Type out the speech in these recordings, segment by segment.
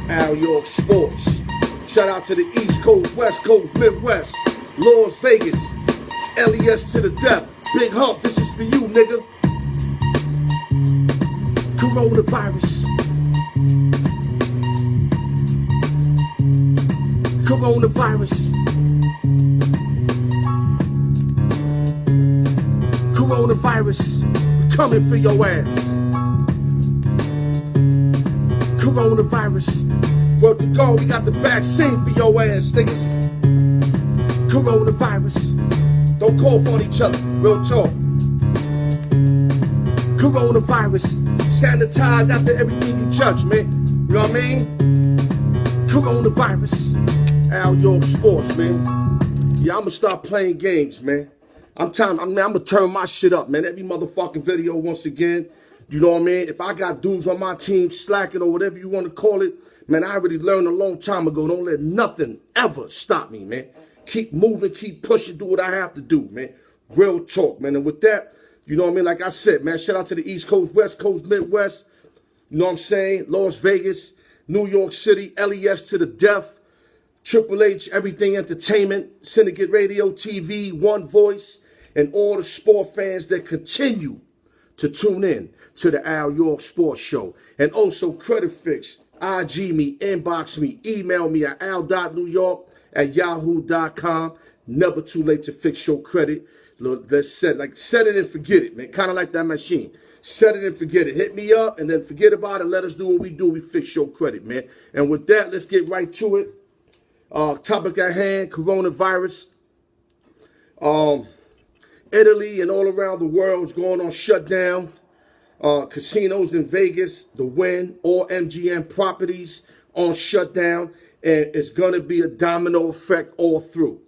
Alyork Sports. Shout out to the East Coast, West Coast, Midwest, Las Vegas, LES to the death. Big hump, this is for you, nigga. Coronavirus. Coronavirus. Coronavirus. We coming for your ass. Coronavirus. Word to go, we got the vaccine for your ass, niggas. Coronavirus. Don't cough on each other, real talk. Coronavirus. Sanitize after everything you touch, man. You know what I mean? Coronavirus. Alyork Sports, man. Yeah, I'm gonna start playing games, man. I'm gonna turn my shit up, man. Every motherfucking video once again. You know what I mean? If I got dudes on my team slacking or whatever you want to call it, man, I already learned a long time ago. Don't let nothing ever stop me, man. Keep moving, keep pushing, do what I have to do, man. Real talk, man. And with that, you know what I mean? Like I said, man, shout out to the East Coast, West Coast, Midwest. You know what I'm saying? Las Vegas, New York City, LES to the death, Triple H, Everything Entertainment, Syndicate Radio, TV, One Voice, and all the sport fans that continue to tune in to the Alyork Sports Show. And also Credit Fix, IG me, inbox me, email me at al.newyork@yahoo.com. Never too late to fix your credit. Let's set it and forget it, man. Kind of like that machine. Set it and forget it. Hit me up and then forget about it. Let us do what we do. We fix your credit, man. And with that, let's get right to it. Topic at hand, coronavirus. Italy and all around the world is going on shutdown. Casinos in Vegas, the Wynn, all MGM properties on shutdown. And it's going to be a domino effect all through.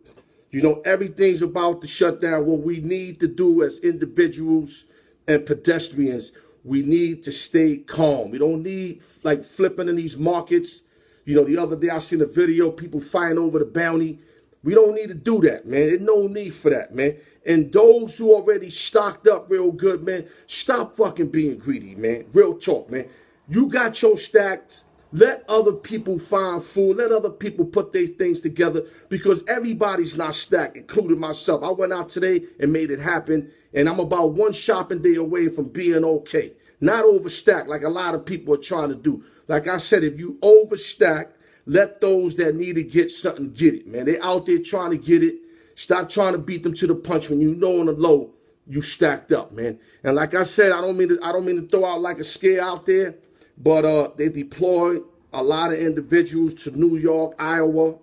You know, everything's about to shut down. What we need to do as individuals and pedestrians, we need to stay calm. We don't need like flipping in these markets. You know, the other day I seen a video, people fighting over the bounty. We don't need to do that, man. There's no need for that, man. And those who already stocked up real good, man, stop fucking being greedy, man. Real talk, man. You got your stacks. Let other people find food. Let other people put their things together because everybody's not stacked, including myself. I went out today and made it happen, and I'm about one shopping day away from being okay. Not overstacked like a lot of people are trying to do. Like I said, if you overstack, let those that need to get something get it, man. They out there trying to get it. Stop trying to beat them to the punch when you know on the low you stacked up, man. And like I said, I don't mean to throw out like a scare out there. But they deployed a lot of individuals to New York, Iowa.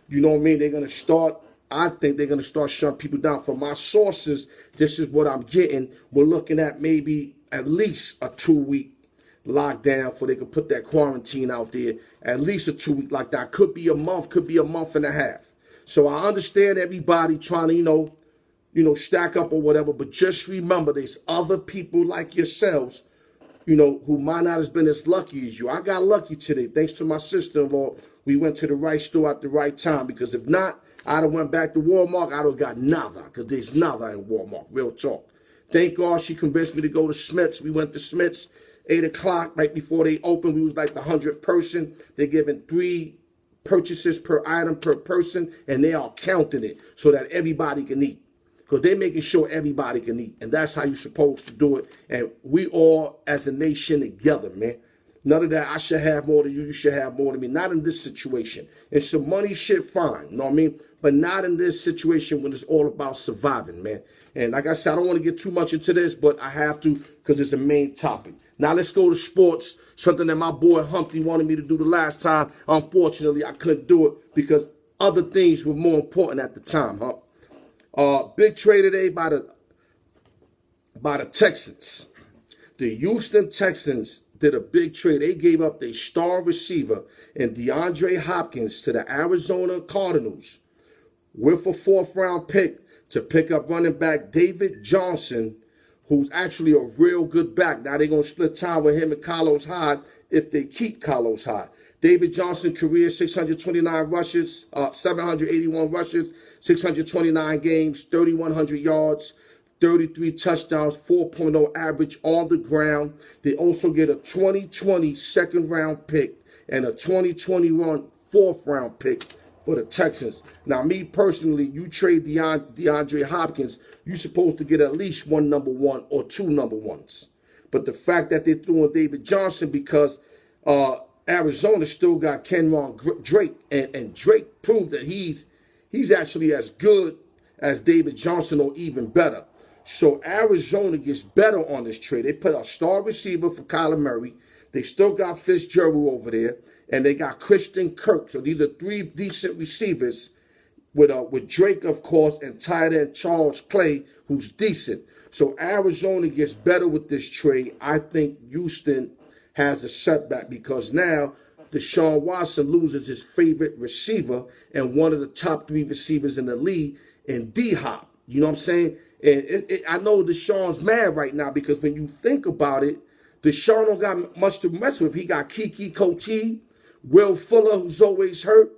You know what I mean? I think they're going to start shutting people down. From my sources, this is what I'm getting. We're looking at maybe at least a 2-week lockdown for they could put that quarantine out there. At least a 2-week lockdown. Could be a month, could be a month and a half. So I understand everybody trying to, you know, stack up or whatever. But just remember, there's other people like yourselves, you know, who might not have been as lucky as you. I got lucky today. Thanks to my sister-in-law, we went to the right store at the right time. Because if not, I'd have went back to Walmart. I'd have got nada. Because there's nada in Walmart. Real talk. Thank God she convinced me to go to Smith's. We went to Smith's 8 o'clock right before they opened. We was like the 100th person. They're giving 3 purchases per item per person. And they are counting it so that everybody can eat. Because they're making sure everybody can eat. And that's how you're supposed to do it. And we all, as a nation, together, man. None of that, I should have more than you, you should have more than me. Not in this situation. It's some money shit, fine. You know what I mean? But not in this situation when it's all about surviving, man. And like I said, I don't want to get too much into this, but I have to because it's a main topic. Now let's go to sports. Something that my boy Humpty wanted me to do the last time. Unfortunately, I couldn't do it because other things were more important at the time, huh? Big trade today by the Texans. The Houston Texans did a big trade. They gave up their star receiver and DeAndre Hopkins to the Arizona Cardinals with a 4th-round pick to pick up running back David Johnson, who's actually a real good back. Now they're going to split time with him and Carlos Hyde if they keep Carlos Hyde. David Johnson, career 629 rushes, 781 rushes, 629 games, 3,100 yards, 33 touchdowns, 4.0 average on the ground. They also get a 2020 second-round pick and a 2021 4th-round pick for the Texans. Now, me personally, you trade DeAndre Hopkins, you're supposed to get at least one number one or two number ones. But the fact that they threw in David Johnson because Arizona still got Kenyon Drake, and Drake proved that he's actually as good as David Johnson or even better. So Arizona gets better on this trade. They put a star receiver for Kyler Murray. They still got Fitzgerald over there, and they got Christian Kirk. So these are three decent receivers with Drake, of course, and tight end Charles Clay, who's decent. So Arizona gets better with this trade. I think Houston has a setback because now Deshaun Watson loses his favorite receiver and one of the top 3 receivers in the league in D-Hop. You know what I'm saying? And I know Deshaun's mad right now because when you think about it, Deshaun don't got much to mess with. He got Kiki Coutee, Will Fuller, who's always hurt,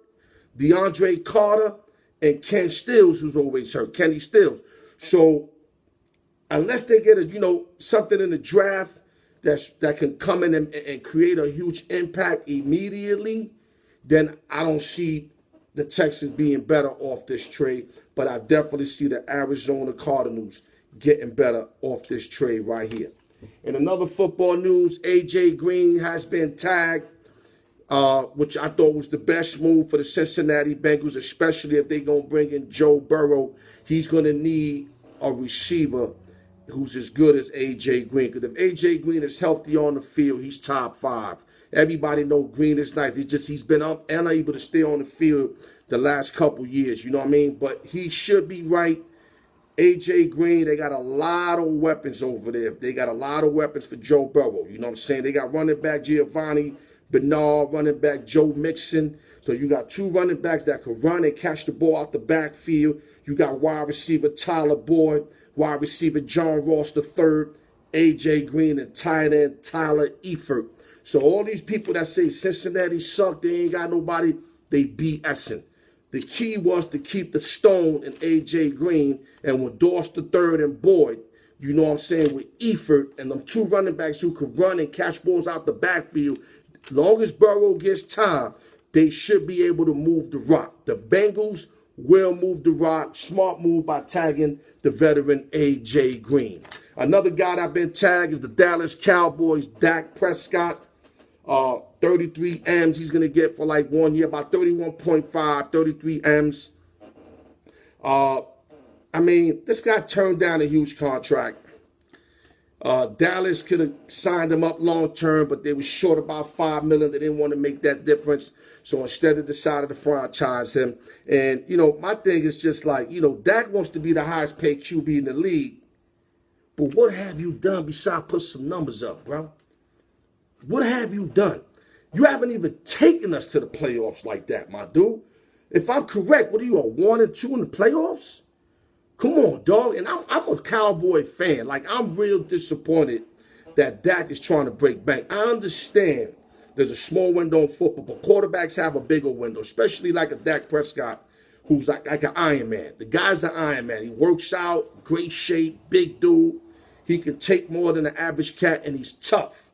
DeAndre Carter, and Ken Stills, who's always hurt, Kenny Stills. So unless they get something in the draft that can come in and create a huge impact immediately, then I don't see the Texans being better off this trade. But I definitely see the Arizona Cardinals getting better off this trade right here. In another football news, A.J. Green has been tagged, which I thought was the best move for the Cincinnati Bengals, especially if they're going to bring in Joe Burrow. He's going to need a receiver who's as good as A.J. Green. Because if A.J. Green is healthy on the field, he's top 5. Everybody know Green is nice. He's been unable to stay on the field the last couple years. You know what I mean? But he should be right. A.J. Green, they got a lot of weapons over there. They got a lot of weapons for Joe Burrow. You know what I'm saying? They got running back Giovanni Bernard, running back Joe Mixon. So you got 2 running backs that can run and catch the ball out the backfield. You got wide receiver Tyler Boyd, wide receiver John Ross III, A.J. Green, and tight end Tyler Eifert. So all these people that say Cincinnati suck, they ain't got nobody, they BSing. The key was to keep the stone in A.J. Green and with Doss III and Boyd, you know what I'm saying, with Eifert and them 2 running backs who could run and catch balls out the backfield. As long as Burrow gets time, they should be able to move the rock. The Bengals will move the rock. Smart move by tagging the veteran A.J. Green. Another guy that I've been tagged is the Dallas Cowboys, Dak Prescott. 33 M's he's going to get for like 1 year, about 31.5, 33 M's. I mean, this guy turned down a huge contract. Dallas could have signed him up long term, but they were short about $5 million. They didn't want to make that difference. So instead, they decided to franchise him. And, my thing is just like, Dak wants to be the highest paid QB in the league. But what have you done besides put some numbers up, bro? What have you done? You haven't even taken us to the playoffs like that, my dude. If I'm correct, what are you, a 1-2 in the playoffs? Come on, dog. And I'm a Cowboy fan. Like, I'm real disappointed that Dak is trying to break bank. I understand there's a small window in football, but quarterbacks have a bigger window, especially like a Dak Prescott, who's like an Iron Man. The guy's an Iron Man. He works out, great shape, big dude. He can take more than an average cat, and he's tough.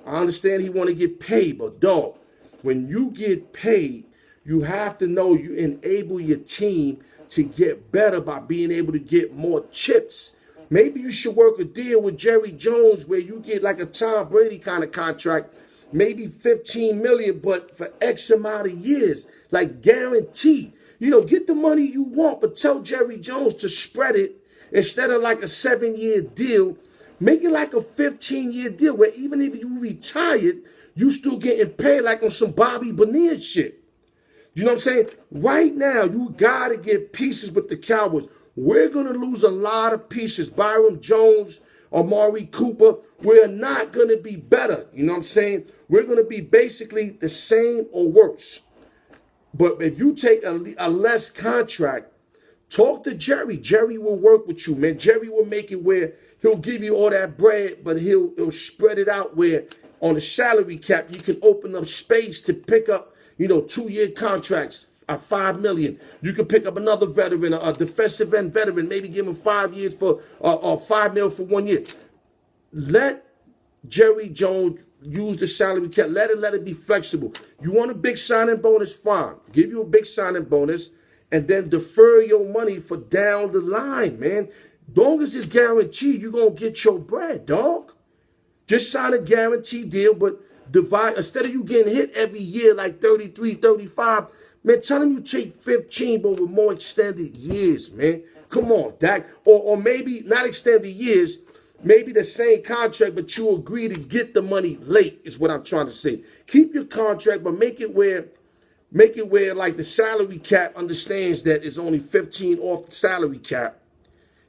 I understand he want to get paid, but dog, when you get paid, you have to know you enable your team to get better by being able to get more chips. Maybe you should work a deal with Jerry Jones where you get like a Tom Brady kind of contract, maybe $15 million, but for X amount of years, like guaranteed. Get the money you want, but tell Jerry Jones to spread it instead of like a 7-year deal. Make it like a 15-year deal where even if you retired, you still getting paid like on some Bobby Bonilla shit. You know what I'm saying? Right now, you got to get pieces with the Cowboys. We're going to lose a lot of pieces. Byron Jones, Amari Cooper. We're not going to be better. You know what I'm saying? We're going to be basically the same or worse. But if you take a less contract, talk to Jerry. Jerry will work with you, man. Jerry will make it where he'll give you all that bread, but he'll spread it out where on the salary cap, you can open up space to pick up, 2-year contracts at $5 million. You can pick up another veteran, a defensive end veteran, maybe give him 5 years for $5 million for 1 year. Let Jerry Jones use the salary cap. Let it be flexible. You want a big signing bonus? Fine. Give you a big signing bonus and then defer your money for down the line, man. Long as it's guaranteed, you're going to get your bread, dog. Just sign a guaranteed deal, but divide. Instead of you getting hit every year like 33, 35, man, tell them you take 15, but with more extended years, man. Come on, Dak. Or maybe not extended years, maybe the same contract, but you agree to get the money late is what I'm trying to say. Keep your contract, but make it where like the salary cap understands that it's only 15 off the salary cap.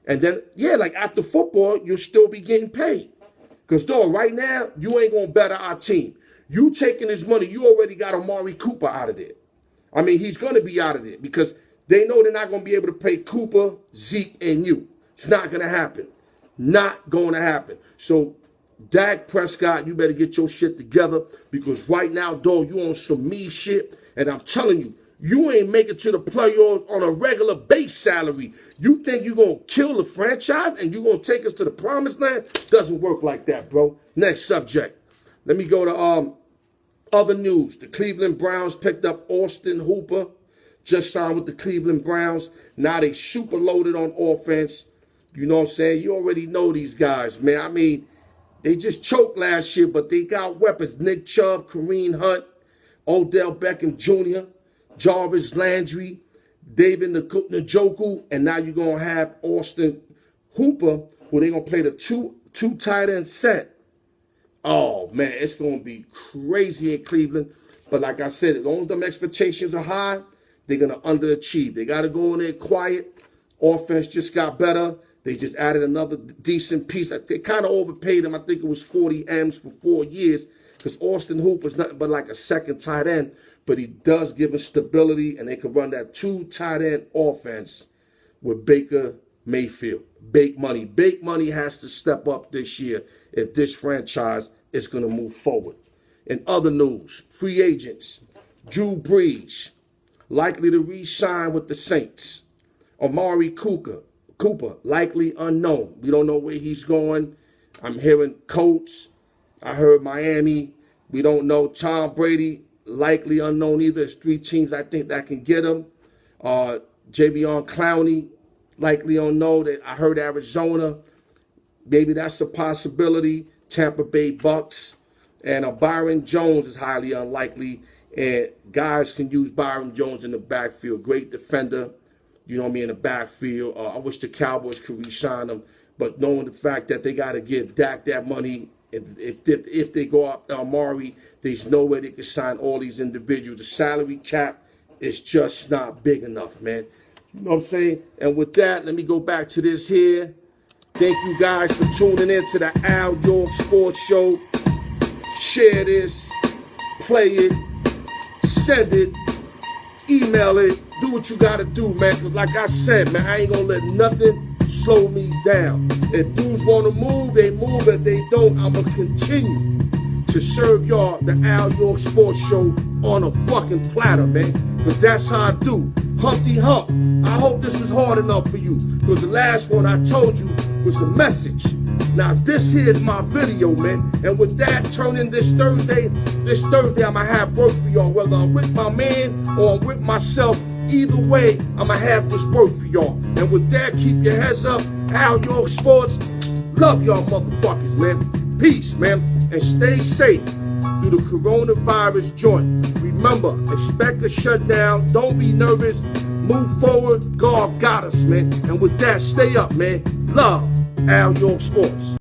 And then, yeah, like after football, you'll still be getting paid. Because, dog, right now, you ain't going to better our team. You taking this money, you already got Amari Cooper out of there. I mean, he's going to be out of there because they know they're not going to be able to pay Cooper, Zeke, and you. It's not going to happen. Not going to happen. So, Dak Prescott, you better get your shit together because right now, dog, you on some me shit. And I'm telling you, you ain't making it to the playoffs on a regular base salary. You think you're going to kill the franchise and you're going to take us to the promised land? Doesn't work like that, bro. Next subject. Let me go to other news. The Cleveland Browns picked up Austin Hooper. Just signed with the Cleveland Browns. Now they super loaded on offense. You know what I'm saying? You already know these guys, man. I mean, they just choked last year, but they got weapons. Nick Chubb, Kareem Hunt, Odell Beckham Jr., Jarvis Landry, David Njoku, and now you're going to have Austin Hooper, who they're going to play the two tight end set. Oh, man, it's going to be crazy in Cleveland. But like I said, as long as them expectations are high, they're going to underachieve. They got to go in there quiet. Offense just got better. They just added another decent piece. They kind of overpaid him. I think it was 40 M's for 4 years because Austin Hooper's nothing but like a second tight end. But he does give us stability, and they can run that 2 tight end offense with Baker Mayfield. Big money. Big money has to step up this year if this franchise is going to move forward. In other news, free agents, Drew Brees, likely to re-sign with the Saints. Amari Cooper, likely unknown. We don't know where he's going. I'm hearing Colts. I heard Miami. We don't know. Tom Brady, likely unknown either. There's 3 teams I think that can get him. Javion Clowney, likely unknown. That I heard Arizona. Maybe that's a possibility. Tampa Bay Bucks. And Byron Jones is highly unlikely. And guys can use Byron Jones in the backfield. Great defender, you know what I mean, in the backfield. I wish the Cowboys could re-sign him. But knowing the fact that they got to give Dak that money, if they go up Amari, there's no way they can sign all these individuals. The salary cap is just not big enough, man. You know what I'm saying? And with that, let me go back to this here. Thank you guys for tuning in to the Alyork Sports Show. Share this, play it, send it, email it, do what you gotta do, man. Cause like I said, man, I ain't gonna let nothing slow me down. If dudes wanna move, they move. If they don't, I'ma continue to serve y'all the Alyork Sports Show on a fucking platter, man. Cause that's how I do. Humpty Hump. I hope this was hard enough for you. Because the last one I told you was a message. Now this here is my video, man. And with that, turn in this Thursday I'ma have work for y'all. Whether I'm with my man or I'm with myself, either way, I'ma have this work for y'all. And with that, keep your heads up. Alyork Sports. Love y'all motherfuckers, man. Peace, man. And stay safe through the coronavirus joint. Remember, expect a shutdown. Don't be nervous. Move forward. God got us, man. And with that, stay up, man. Love Alyork Sports.